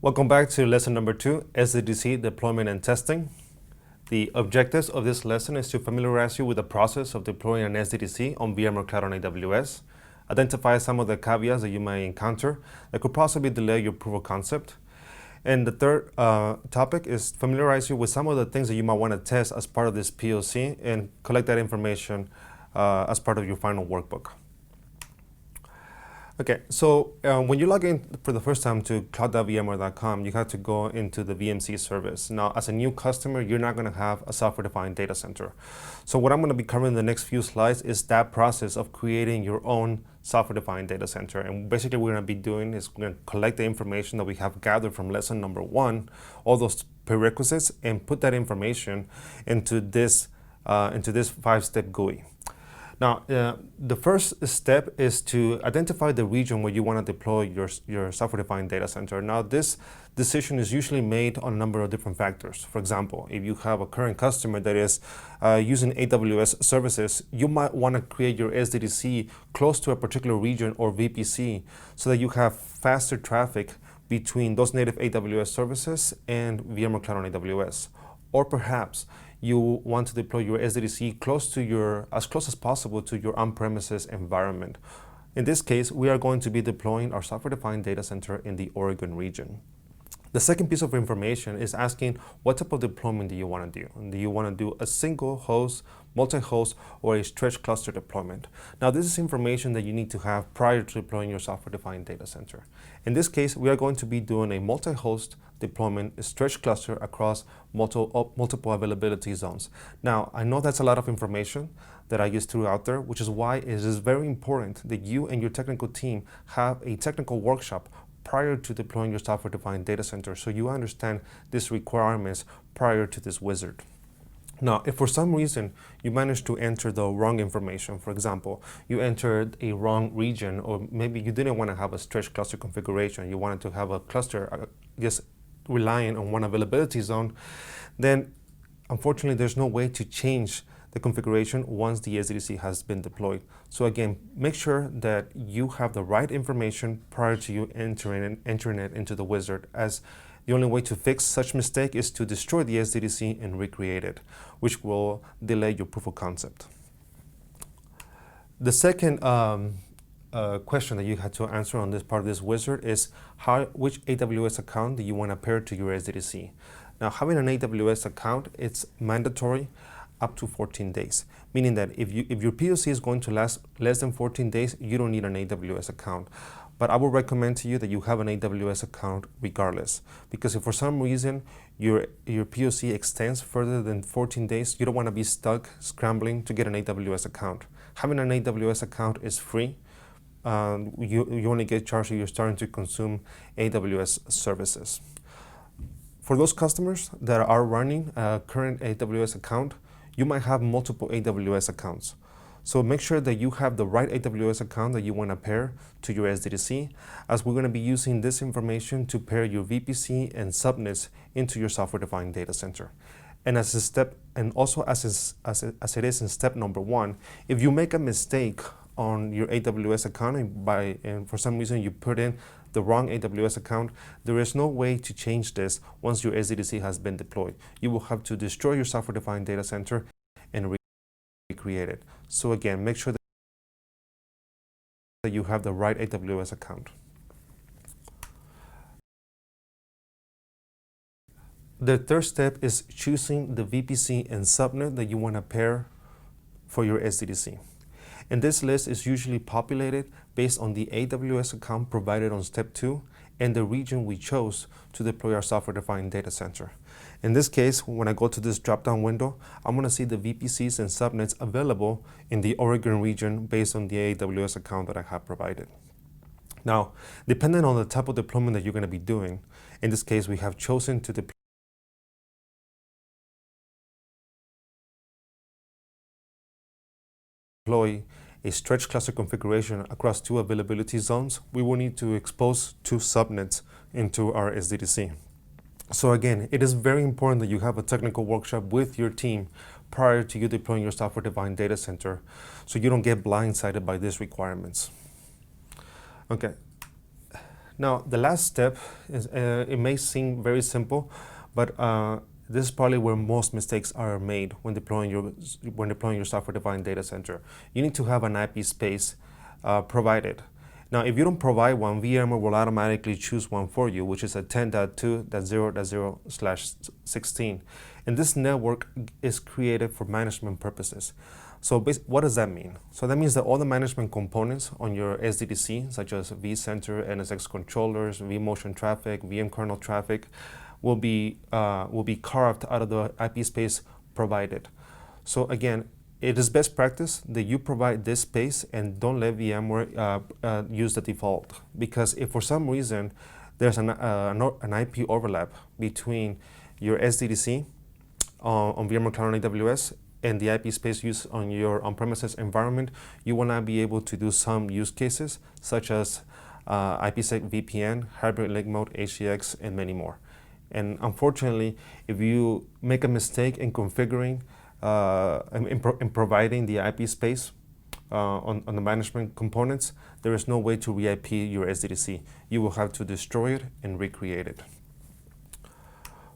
Welcome back to lesson number 2, SDDC deployment and testing. The objectives of this lesson is to familiarize you with the process of deploying an SDDC on VMware Cloud on AWS, identify some of the caveats that you may encounter that could possibly delay your proof of concept. And the third topic is familiarize you with some of the things that you might want to test as part of this POC and collect that information as part of your final workbook. Okay, so when you log in for the first time to cloud.vmware.com, you have to go into the VMC service. Now, as a new customer, you're not going to have a software-defined data center. So what I'm going to be covering in the next few slides is that process of creating your own software-defined data center. And basically what we're going to be doing is we're going to collect the information that we have gathered from lesson number 1, all those prerequisites, and put that information into this 5-step GUI. Now, the first step is to identify the region where you want to deploy your software-defined data center. Now, this decision is usually made on a number of different factors. For example, if you have a current customer that is using AWS services, you might want to create your SDDC close to a particular region or VPC so that you have faster traffic between those native AWS services and VMware Cloud on AWS. Or perhaps you want to deploy your SDDC as close as possible to your on-premises environment. In this case, we are going to be deploying our software-defined data center in the Oregon region. The second piece of information is asking what type of deployment do you want to do? Do you want to do a single host, multi-host, or a stretch cluster deployment? Now, this is information that you need to have prior to deploying your software-defined data center. In this case, we are going to be doing a multi-host deployment, a stretch cluster across multiple availability zones. Now, I know that's a lot of information that I just threw out there, which is why it is very important that you and your technical team have a technical workshop prior to deploying your software-defined data center so you understand these requirements prior to this wizard. Now, if for some reason you managed to enter the wrong information, for example, you entered a wrong region, or maybe you didn't want to have a stretch cluster configuration, you wanted to have a cluster just relying on one availability zone, then unfortunately there's no way to change the configuration once the SDDC has been deployed. So again, make sure that you have the right information prior to you entering it into the wizard, as the only way to fix such mistake is to destroy the SDDC and recreate it, which will delay your proof of concept. The second question that you had to answer on this part of this wizard is which AWS account do you want to pair to your SDDC? Now, having an AWS account, it's mandatory up to 14 days, meaning that if your POC is going to last less than 14 days, you don't need an AWS account. But I would recommend to you that you have an AWS account regardless, because if for some reason your POC extends further than 14 days, you don't want to be stuck scrambling to get an AWS account. Having an AWS account is free. You only get charged if you're starting to consume AWS services. For those customers that are running a current AWS account, you might have multiple AWS accounts. So make sure that you have the right AWS account that you want to pair to your SDDC, as we're going to be using this information to pair your VPC and subnets into your software-defined data center. And as it is in step number 1, if you make a mistake on your AWS account and for some reason you put in the wrong AWS account, there is no way to change this once your SDDC has been deployed. You will have to destroy your software-defined data center and recreate it. So again, make sure that you have the right AWS account. The third step is choosing the VPC and subnet that you want to pair for your SDDC. And this list is usually populated based on the AWS account provided on step 2 and the region we chose to deploy our software-defined data center. In this case, when I go to this drop-down window, I'm going to see the VPCs and subnets available in the Oregon region based on the AWS account that I have provided. Now, depending on the type of deployment that you're going to be doing, in this case, we have chosen to deploy a stretch cluster configuration across 2 availability zones, we will need to expose 2 subnets into our SDDC. So again, it is very important that you have a technical workshop with your team prior to you deploying your software-defined data center so you don't get blindsided by these requirements. Okay. Now, the last step is, it may seem very simple, but this is probably where most mistakes are made when deploying your software-defined data center. You need to have an IP space provided. Now, if you don't provide one, VMware will automatically choose one for you, which is a 10.2.0.0/16. And this network is created for management purposes. So what does that mean? So that means that all the management components on your SDDC, such as vCenter, NSX controllers, vMotion traffic, VM kernel traffic, will be carved out of the IP space provided. So again, it is best practice that you provide this space and don't let VMware use the default. Because if for some reason there's an IP overlap between your SDDC on VMware Cloud on AWS and the IP space used on your on-premises environment, you will not be able to do some use cases such as IPsec VPN, hybrid link mode, HCX, and many more. And unfortunately, if you make a mistake in configuring in providing the IP space on the management components, there is no way to re-IP your SDDC. You will have to destroy it and recreate it.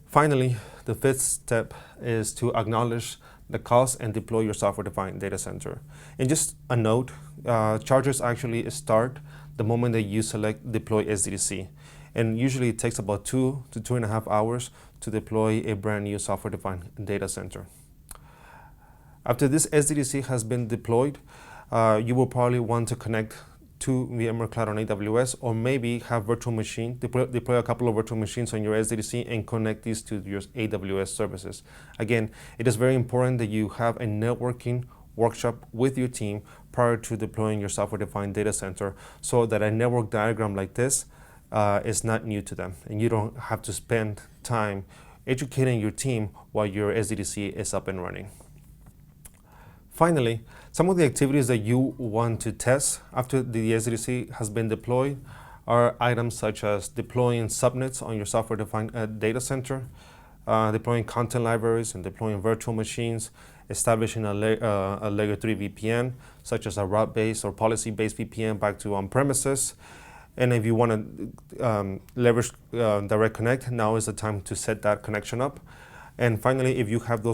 Finally, the fifth step is to acknowledge the cost and deploy your software-defined data center. And just a note, charges actually start the moment that you select deploy SDDC. And usually it takes about 2 to 2.5 hours to deploy a brand new software-defined data center. After this SDDC has been deployed, you will probably want to connect to VMware Cloud on AWS, or maybe have virtual machine, deploy a couple of virtual machines on your SDDC and connect these to your AWS services. Again, it is very important that you have a networking workshop with your team prior to deploying your software-defined data center, so that a network diagram like this is not new to them, and you don't have to spend time educating your team while your SDDC is up and running. Finally, some of the activities that you want to test after the SDDC has been deployed are items such as deploying subnets on your software-defined data center, deploying content libraries and deploying virtual machines, establishing a layer 3 VPN, such as a route-based or policy-based VPN back to on-premises. And if you want to leverage Direct Connect, now is the time to set that connection up. And finally, if you have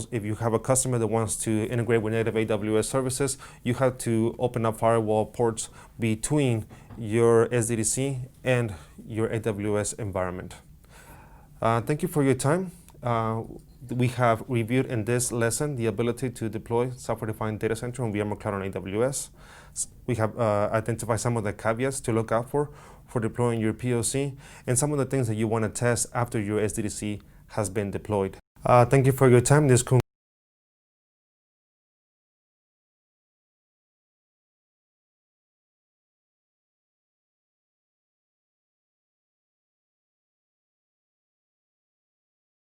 a customer that wants to integrate with native AWS services, you have to open up firewall ports between your SDDC and your AWS environment. Thank you for your time. We have reviewed in this lesson the ability to deploy software-defined data center on VMware Cloud on AWS. We have identified some of the caveats to look out for deploying your POC, and some of the things that you want to test after your SDDC has been deployed. Thank you for your time. This